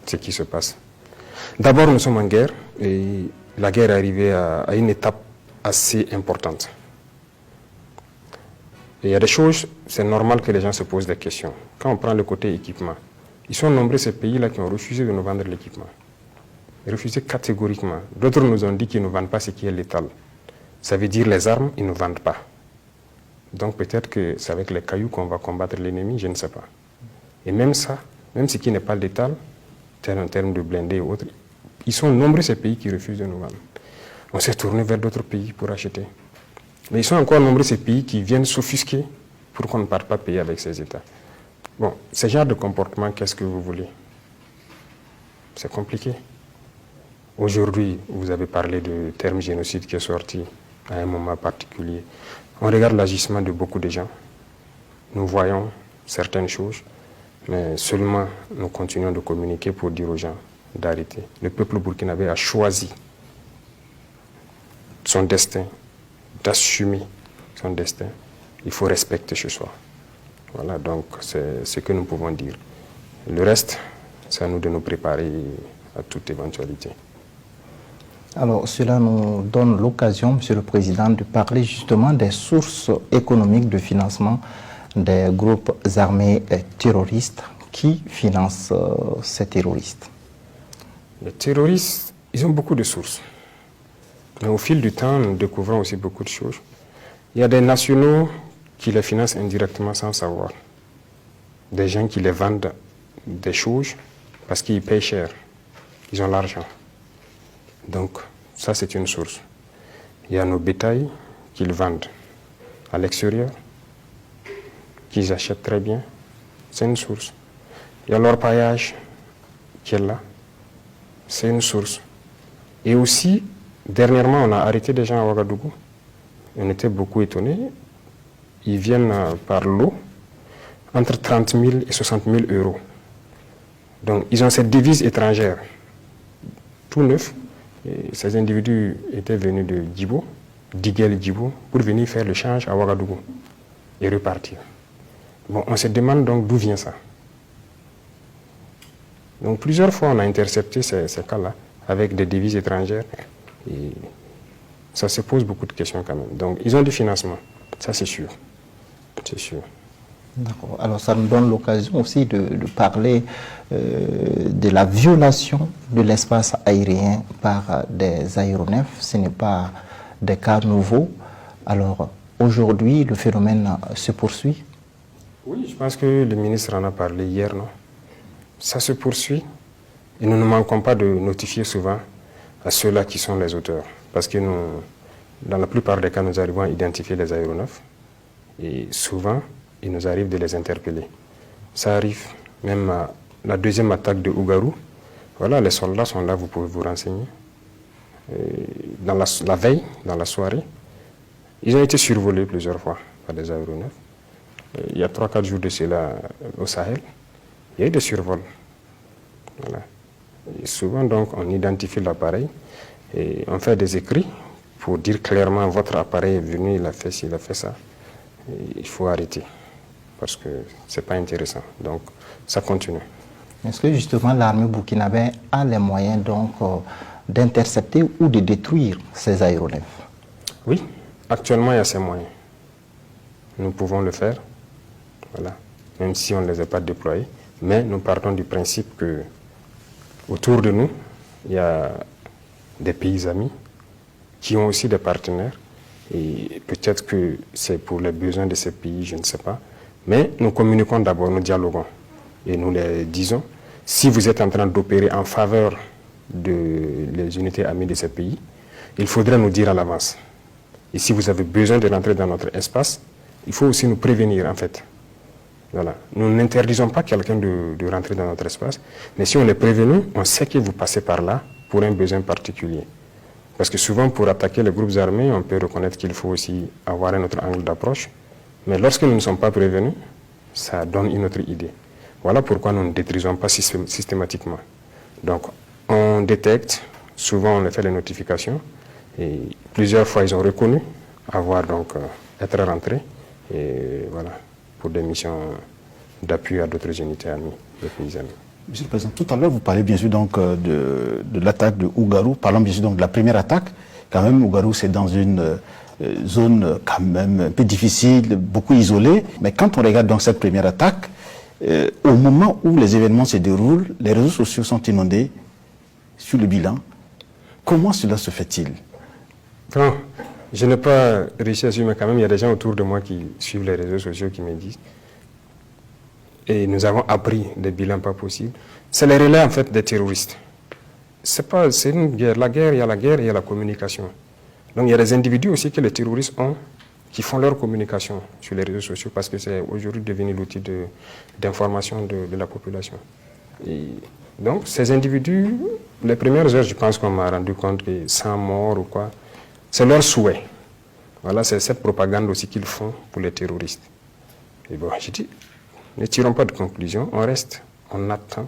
ce qui se passe. D'abord, nous sommes en guerre et la guerre est arrivée à une étape assez importante. Et il y a des choses, c'est normal que les gens se posent des questions. Quand on prend le côté équipement, ils sont nombreux ces pays-là qui ont refusé de nous vendre l'équipement. Refusé catégoriquement. D'autres nous ont dit qu'ils ne nous vendent pas ce qui est létal. Ça veut dire les armes, ils ne nous vendent pas. Donc peut-être que c'est avec les cailloux qu'on va combattre l'ennemi, je ne sais pas. Et même ça, même ce qui n'est pas létal, en termes de blindés et autres, ils sont nombreux ces pays qui refusent de nous vendre. On s'est tourné vers d'autres pays pour acheter. Mais ils sont encore nombreux ces pays qui viennent s'offusquer pour qu'on ne parte pas payer avec ces États. Bon, ce genre de comportement, qu'est-ce que vous voulez? C'est compliqué. Aujourd'hui, vous avez parlé du terme génocide qui est sorti à un moment particulier. On regarde l'agissement de beaucoup de gens. Nous voyons certaines choses, mais seulement nous continuons de communiquer pour dire aux gens d'arrêter. Le peuple burkinabé a choisi son destin, d'assumer son destin. Il faut respecter ce choix. Voilà, donc c'est ce que nous pouvons dire. Le reste, c'est à nous de nous préparer à toute éventualité. Alors, cela nous donne l'occasion, Monsieur le Président, de parler justement des sources économiques de financement des groupes armés terroristes. Qui financent ces terroristes? Les terroristes, ils ont beaucoup de sources. Mais au fil du temps, nous découvrons aussi beaucoup de choses. Il y a des nationaux qui les financent indirectement sans savoir. Des gens qui les vendent des choses parce qu'ils payent cher. Ils ont l'argent. Donc, ça c'est une source. Il y a nos bétails qu'ils vendent à l'extérieur, qu'ils achètent très bien. C'est une source. Il y a leur paillage qui est là. C'est une source. Et aussi, dernièrement, on a arrêté des gens à Ouagadougou. On était beaucoup étonnés. Ils viennent par lot entre 30 000 et 60 000 euros. Donc, ils ont cette devise étrangère, tout neuf. Et ces individus étaient venus de Djibo, d'Iguel Djibo, pour venir faire le change à Ouagadougou et repartir. Bon, on se demande donc d'où vient ça. Donc, plusieurs fois, on a intercepté ces cas-là avec des devises étrangères. Et ça se pose beaucoup de questions quand même. Donc, ils ont du financement, ça c'est sûr. C'est sûr. D'accord. Alors, ça nous donne l'occasion aussi de parler de la violation de l'espace aérien par des aéronefs. Ce n'est pas des cas nouveaux. Alors, aujourd'hui, le phénomène se poursuit? Oui, je pense que le ministre en a parlé hier, non? Ça se poursuit. Et nous ne manquons pas de notifier souvent à ceux-là qui sont les auteurs. Parce que nous, dans la plupart des cas, nous arrivons à identifier les aéronefs. Et souvent, il nous arrive de les interpeller. Ça arrive même à la deuxième attaque de Ougarou. Voilà, les soldats sont là, vous pouvez vous renseigner. Dans la veille, dans la soirée, ils ont été survolés plusieurs fois par des aéronefs. Il y a 3-4 jours de cela au Sahel, il y a eu des survols. Voilà. Et souvent, donc, on identifie l'appareil et on fait des écrits pour dire clairement votre appareil est venu, il a fait ci, il a fait ça. Et il faut arrêter parce que ce n'est pas intéressant. Donc, ça continue. Est-ce que justement l'armée burkinabé a les moyens donc d'intercepter ou de détruire ces aéronefs? Oui, actuellement il y a ces moyens. Nous pouvons le faire, voilà, même si on ne les a pas déployés. Mais nous partons du principe que autour de nous, il y a des pays amis qui ont aussi des partenaires. Et peut-être que c'est pour les besoins de ces pays, je ne sais pas. Mais nous communiquons d'abord, nous dialoguons. Et nous les disons, si vous êtes en train d'opérer en faveur des unités amies de ces pays, il faudrait nous dire à l'avance. Et si vous avez besoin de rentrer dans notre espace, il faut aussi nous prévenir en fait. Voilà. Nous n'interdisons pas quelqu'un de rentrer dans notre espace, mais si on est prévenu, on sait que vous passez par là pour un besoin particulier. Parce que souvent, pour attaquer les groupes armés, on peut reconnaître qu'il faut aussi avoir un autre angle d'approche. Mais lorsque nous ne sommes pas prévenus, ça donne une autre idée. Voilà pourquoi nous ne détruisons pas systématiquement. Donc, on détecte, souvent on fait les notifications, et plusieurs fois ils ont reconnu avoir donc être rentrés, et voilà, pour des missions d'appui à d'autres unités amies, des pays amis. Monsieur le Président, tout à l'heure, vous parlez bien sûr donc, de l'attaque de Ougarou. Parlons bien sûr donc, de la première attaque. Quand même, Ougarou, c'est dans une zone quand même un peu difficile, beaucoup isolée. Mais quand on regarde donc cette première attaque, au moment où les événements se déroulent, les réseaux sociaux sont inondés sur le bilan. Comment cela se fait-il? Bon, je n'ai pas réussi à suivre, mais quand même, il y a des gens autour de moi qui suivent les réseaux sociaux qui me disent. Et nous avons appris des bilans pas possibles. C'est les relais, en fait, des terroristes. C'est une guerre. La guerre, il y a la communication. Donc, il y a des individus aussi que les terroristes ont, qui font leur communication sur les réseaux sociaux parce que c'est aujourd'hui devenu l'outil d'information de la population. Et donc, ces individus, les premières heures, je pense qu'on m'a rendu compte que 100 morts ou quoi, c'est leur souhait. Voilà, c'est cette propagande aussi qu'ils font pour les terroristes. Et bon, j'ai dit, ne tirons pas de conclusion, on reste, on attend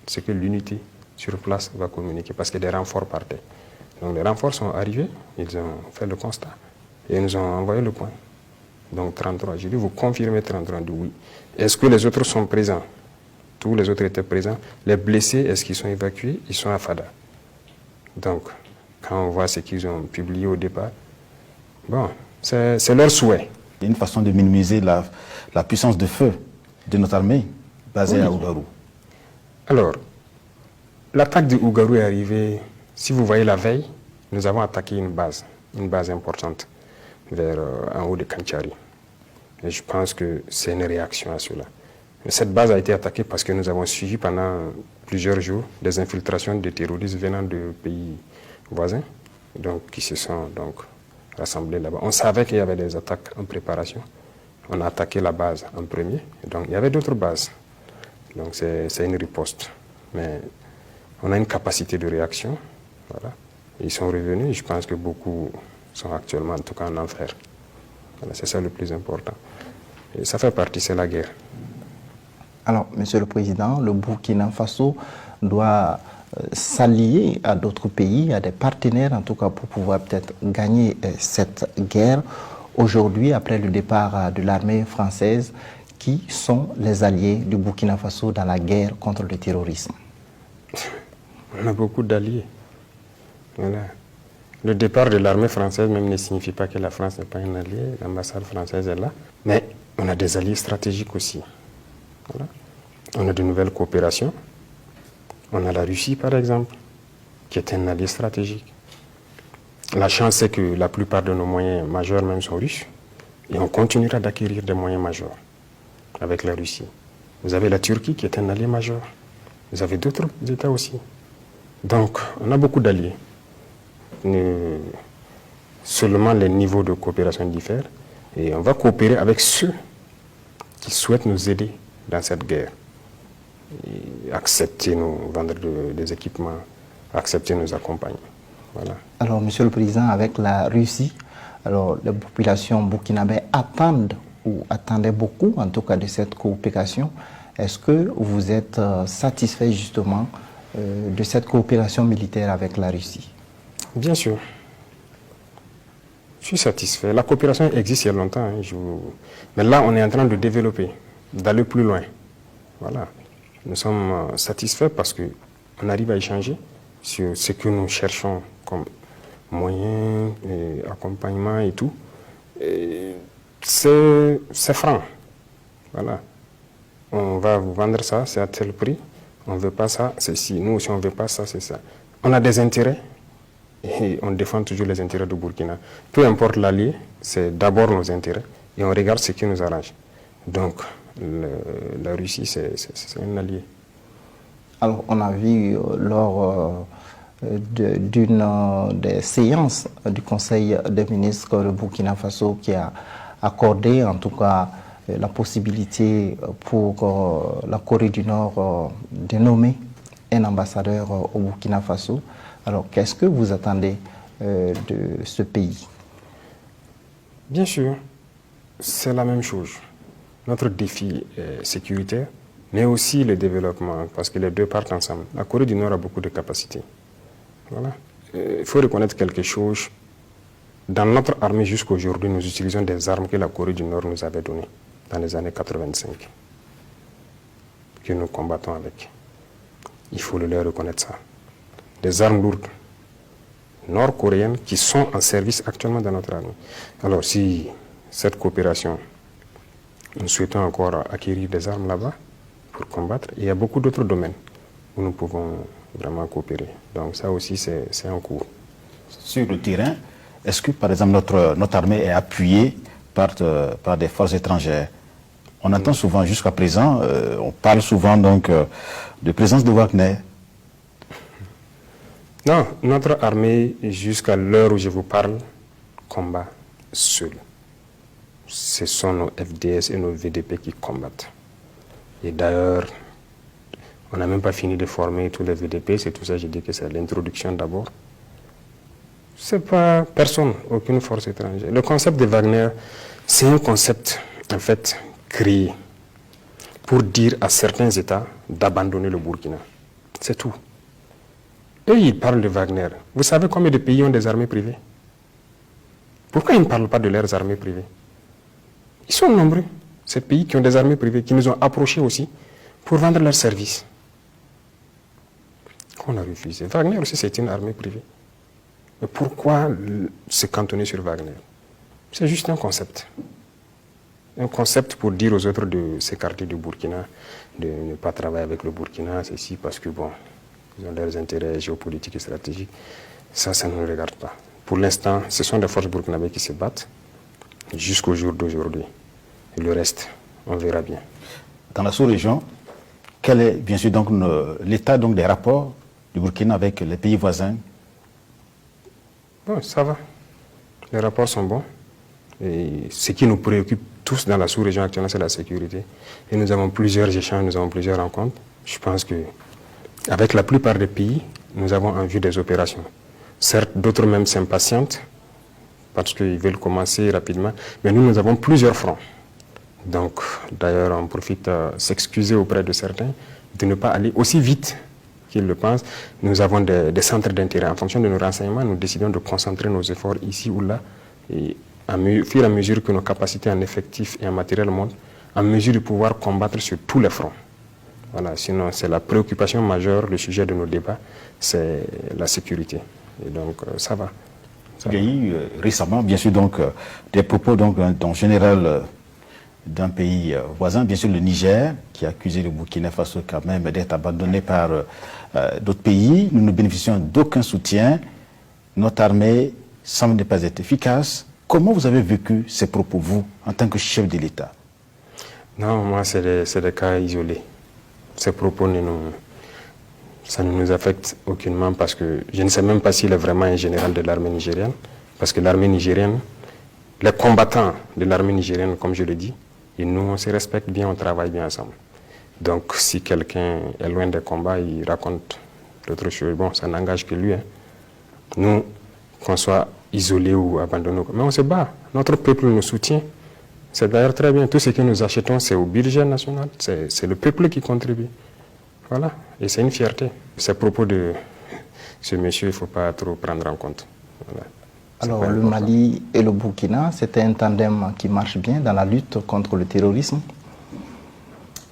ce que l'unité sur place va communiquer parce que des renforts partaient. Donc les renforts sont arrivés, ils ont fait le constat et ils nous ont envoyé le point. Donc 33, j'ai dit, vous confirmez 33, dit oui. Est-ce que les autres sont présents? Tous les autres étaient présents. Les blessés, est-ce qu'ils sont évacués? Ils sont à Fada. Donc, quand on voit ce qu'ils ont publié au départ, bon, c'est leur souhait. Il y a une façon de minimiser la puissance de feu de notre armée basée à Ougarou. Alors, l'attaque de Ougarou est arrivée, si vous voyez la veille, nous avons attaqué une base importante vers en haut de Kanchari. Et je pense que c'est une réaction à cela. Cette base a été attaquée parce que nous avons suivi pendant plusieurs jours des infiltrations de terroristes venant de pays voisins, donc qui se sont donc rassemblés là-bas. On savait qu'il y avait des attaques en préparation. On a attaqué la base en premier. Donc il y avait d'autres bases. Donc c'est une riposte. Mais on a une capacité de réaction. Voilà. Ils sont revenus. Et je pense que beaucoup sont actuellement, en tout cas, en enfer. Voilà, c'est ça le plus important. Et ça fait partie, c'est la guerre. Alors, Monsieur le Président, le Burkina Faso doit s'allier à d'autres pays, à des partenaires, en tout cas, pour pouvoir peut-être gagner cette guerre. Aujourd'hui, après le départ de l'armée française, qui sont les alliés du Burkina Faso dans la guerre contre le terrorisme? On a beaucoup d'alliés. Voilà. Le départ de l'armée française même ne signifie pas que la France n'est pas un allié. L'ambassade française est là. Mais on a des alliés stratégiques aussi. Voilà. On a de nouvelles coopérations. On a la Russie, par exemple, qui est un allié stratégique. La chance, c'est que la plupart de nos moyens majeurs même sont russes. Et on continuera d'acquérir des moyens majeurs avec la Russie. Vous avez la Turquie qui est un allié majeur. Vous avez d'autres États aussi. Donc, on a beaucoup d'alliés. Seulement les niveaux de coopération diffèrent. Et on va coopérer avec ceux qui souhaitent nous aider dans cette guerre. Et accepter nous vendre des équipements, accepter nous accompagner. Voilà. Alors, Monsieur le Président, avec la Russie, alors les populations burkinabées attendent ou attendaient beaucoup, en tout cas, de cette coopération. Est-ce que vous êtes satisfait justement de cette coopération militaire avec la Russie? Bien sûr. Je suis satisfait. La coopération existe il y a longtemps. Mais là, on est en train de développer, d'aller plus loin. Voilà. Nous sommes satisfaits parce qu'on arrive à échanger sur ce que nous cherchons comme moyens, et accompagnement et tout. C'est franc. Voilà. On va vous vendre ça, c'est à tel prix. On ne veut pas ça, c'est ci. Nous aussi, on ne veut pas ça, c'est ça. On a des intérêts et on défend toujours les intérêts du Burkina. Peu importe l'allié, c'est d'abord nos intérêts et on regarde ce qui nous arrange. Donc, la Russie, c'est un allié. Alors, on a vu lors d'une des séances du Conseil des ministres le Burkina Faso qui a accordé, en tout cas, la possibilité pour la Corée du Nord de nommer un ambassadeur au Burkina Faso. Alors, qu'est-ce que vous attendez de ce pays? Bien sûr, c'est la même chose. Notre défi est sécuritaire, mais aussi le développement, parce que les deux partent ensemble. La Corée du Nord a beaucoup de capacités. Voilà. Il faut reconnaître quelque chose. Dans notre armée, jusqu'à aujourd'hui, nous utilisons des armes que la Corée du Nord nous avait données dans les années 85, que nous combattons avec. Il faut le leur reconnaître ça. Des armes lourdes nord-coréennes qui sont en service actuellement dans notre armée. Alors si cette coopération, nous souhaitons encore acquérir des armes là-bas pour combattre, il y a beaucoup d'autres domaines où nous pouvons vraiment coopérer. Donc ça aussi, c'est en cours. Sur le terrain, est-ce que par exemple notre armée est appuyée par des forces étrangères? On entend souvent jusqu'à présent, on parle souvent donc de présence de Wagner. Non, notre armée, jusqu'à l'heure où je vous parle, combat seule. Ce sont nos FDS et nos VDP qui combattent. Et d'ailleurs, on n'a même pas fini de former tous les VDP, c'est tout ça, je dis que c'est l'introduction d'abord. C'est pas personne, aucune force étrangère. Le concept de Wagner, c'est un concept, en fait, créé pour dire à certains États d'abandonner le Burkina. C'est tout. Eux, ils parlent de Wagner. Vous savez combien de pays ont des armées privées? Pourquoi ils ne parlent pas de leurs armées privées? Ils sont nombreux, ces pays qui ont des armées privées, qui nous ont approchés aussi pour vendre leurs services. On a refusé. Wagner aussi, c'est une armée privée. Mais pourquoi se cantonner sur Wagner? C'est juste un concept. Un concept pour dire aux autres de s'écarter du Burkina, de ne pas travailler avec le Burkina, ceci, parce que bon, ils ont leurs intérêts géopolitiques et stratégiques. Ça ne nous regarde pas. Pour l'instant, ce sont des forces burkinabées qui se battent jusqu'au jour d'aujourd'hui. Et le reste, on verra bien. Dans la sous-région, quel est bien sûr donc l'état donc des rapports du Burkina avec les pays voisins? Bon, ça va. Les rapports sont bons. Et ce qui nous préoccupe tous dans la sous-région actuellement, c'est la sécurité. Et nous avons plusieurs échanges, nous avons plusieurs rencontres. Je pense que avec la plupart des pays, nous avons en vue des opérations. Certes, d'autres même s'impatientent parce qu'ils veulent commencer rapidement, mais nous avons plusieurs fronts. Donc, d'ailleurs, on profite à s'excuser auprès de certains de ne pas aller aussi vite qu'ils le pensent. Nous avons des centres d'intérêt. En fonction de nos renseignements, nous décidons de concentrer nos efforts ici ou là, et au fur et à mesure que nos capacités en effectifs et en matériel montent, en mesure de pouvoir combattre sur tous les fronts. Voilà, sinon, c'est la préoccupation majeure, le sujet de nos débats, c'est la sécurité. Et donc, ça va. Il y a eu récemment, bien sûr, donc, des propos d'un général d'un pays voisin, bien sûr le Niger, qui a accusé le Burkina Faso quand même d'être abandonné par d'autres pays. Nous ne bénéficions d'aucun soutien. Notre armée semble ne pas être efficace. Comment vous avez vécu ces propos, vous, en tant que chef de l'État? Non, moi, c'est des cas isolés. Ces propos, ça ne nous affecte aucunement parce que je ne sais même pas s'il est vraiment un général de l'armée nigérienne. Parce que l'armée nigérienne, les combattants de l'armée nigérienne, comme je le dis, et nous, on se respecte bien, on travaille bien ensemble. Donc, si quelqu'un est loin des combats, il raconte d'autres choses, bon, ça n'engage que lui. Hein. Nous, qu'on soit isolés ou abandonnés, mais on se bat. Notre peuple nous soutient. C'est d'ailleurs très bien. Tout ce que nous achetons, c'est au budget national. C'est le peuple qui contribue. Voilà. Et c'est une fierté. Ces propos de ce monsieur, il ne faut pas trop prendre en compte. Voilà. Alors, le Mali et le Burkina, c'est un tandem qui marche bien dans la lutte contre le terrorisme?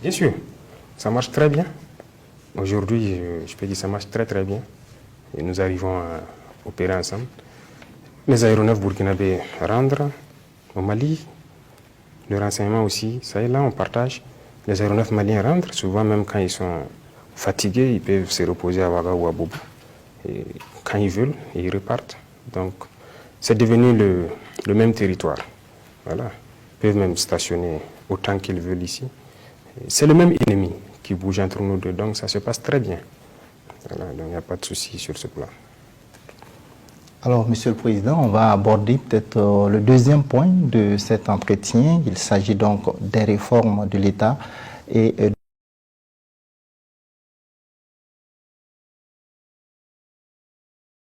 Bien sûr. Ça marche très bien. Aujourd'hui, je peux dire que ça marche très très bien. Et nous arrivons à opérer ensemble. Les aéronefs burkinabés rentrent au Mali. Le renseignement aussi, ça et là, on partage. Les aéronefs maliens rentrent, souvent même quand ils sont fatigués, ils peuvent se reposer à Ouaga ou à Bobo. Et quand ils veulent, ils repartent. Donc, c'est devenu le même territoire. Voilà. Ils peuvent même stationner autant qu'ils veulent ici. C'est le même ennemi qui bouge entre nous deux, donc ça se passe très bien. Voilà, donc il n'y a pas de souci sur ce plan. Alors, Monsieur le Président, on va aborder peut-être le deuxième point de cet entretien. Il s'agit donc des réformes de l'État et